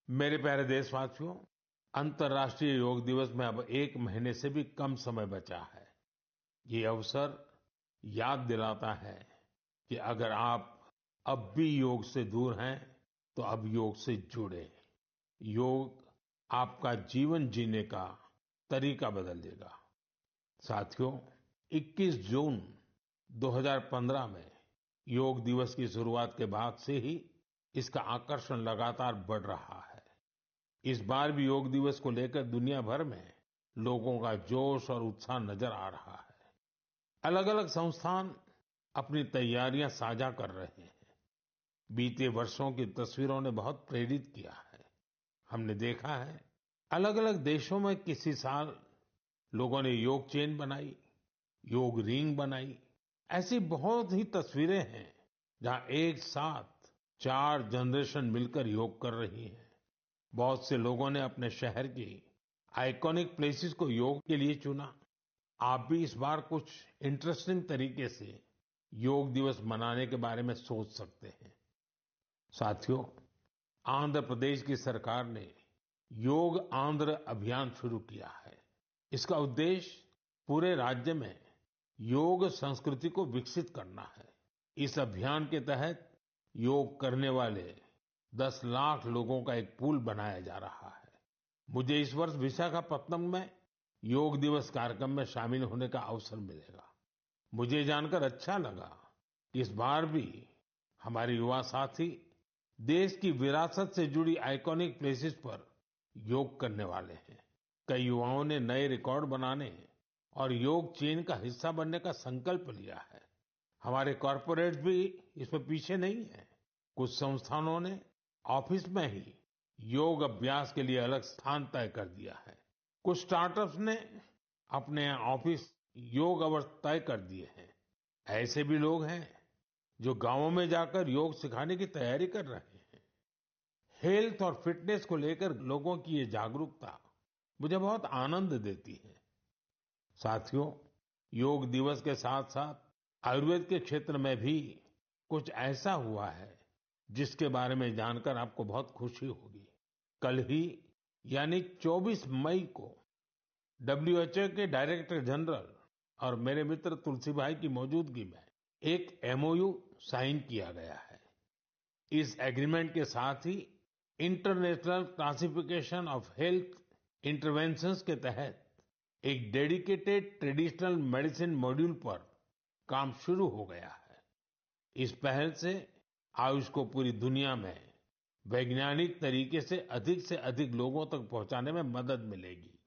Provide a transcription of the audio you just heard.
मेरे प्यारे देशवासियों, अंतर्राष्ट्रीय योग दिवस में अब एक महीने से भी कम समय बचा है। ये अवसर याद दिलाता है कि अगर आप अब भी योग से दूर हैं, तो अब योग से जुड़ें। योग आपका जीवन जीने का तरीका बदल देगा। साथियों, 21 जून 2015 में योग दिवस की शुरुआत के बाद से ही इसका आकर्षण लगातार बढ़ रहा है। इस बार भी योग दिवस को लेकर दुनिया भर में लोगों का जोश और उत्साह नजर आ रहा है। अलग-अलग संस्थान अपनी तैयारियां साझा कर रहे हैं। बीते वर्षों की तस्वीरों ने बहुत प्रेरित किया है। हमने देखा है, अलग-अलग देशों में किसी साल लोगों ने योग चेन बनाई, योग रिंग बनाई। ऐसी बहुत ही तस्वीरें हैं जहां एक साथ 4 जनरेशन मिलकर योग कर रही हैं। बहुत से लोगों ने अपने शहर की आइकॉनिक प्लेसेस को योग के लिए चुना। आप भी इस बार कुछ इंटरेस्टिंग तरीके से योग दिवस मनाने के बारे में सोच सकते हैं। साथियों, आंध्र प्रदेश की सरकार ने योग आंध्र अभियान शुरू किया है। इसका उद्देश्य पूरे राज्य में योग संस्कृति को विकसित करना है। इस अभियान के तहत योग करने वाले 10 लाख लोगों का एक पूल बनाया जा रहा है। मुझे इस वर्ष विशाखापत्तनम में योग दिवस कार्यक्रम में शामिल होने का अवसर मिलेगा। मुझे जानकर अच्छा लगा कि इस बार भी हमारे युवा साथी देश की विरासत से जुड़ी आइकॉनिक प्लेसेस पर योग करने वाले हैं। कई युवाओं ने नए रिकॉर्ड बनाने और योग चेन का हिस्सा बनने का संकल्प लिया है। हमारे कॉर्पोरेट्स भी इसमें पीछे नहीं है। कुछ संस्थानों ने ऑफिस में ही योग अभ्यास के लिए अलग स्थान तय कर दिया है। कुछ स्टार्टअप्स ने अपने ऑफिस योग अवर्स तय कर दिए हैं। ऐसे भी लोग हैं जो गांवों में जाकर योग सिखाने की तैयारी कर रहे हैं। हेल्थ और फिटनेस को लेकर लोगों की ये जागरूकता मुझे बहुत आनंद देती है। साथियों, योग दिवस के साथ-साथ आयुर्वेद के क्षेत्र में भी कुछ ऐसा हुआ है जिसके बारे में जानकर आपको बहुत खुशी होगी। कल ही यानी 24 मई को WHO के डायरेक्टर जनरल और मेरे मित्र तुलसी भाई की मौजूदगी में एक MOU साइन किया गया है। इस एग्रीमेंट के साथ ही international classification of health interventions के तहत एक डेडिकेटेड ट्रेडिशनल मेडिसिन मॉड्यूल पर काम शुरू हो गया है। इस पहल से आयुष को पूरी दुनिया में वैज्ञानिक तरीके से अधिक लोगों तक पहुंचाने में मदद मिलेगी।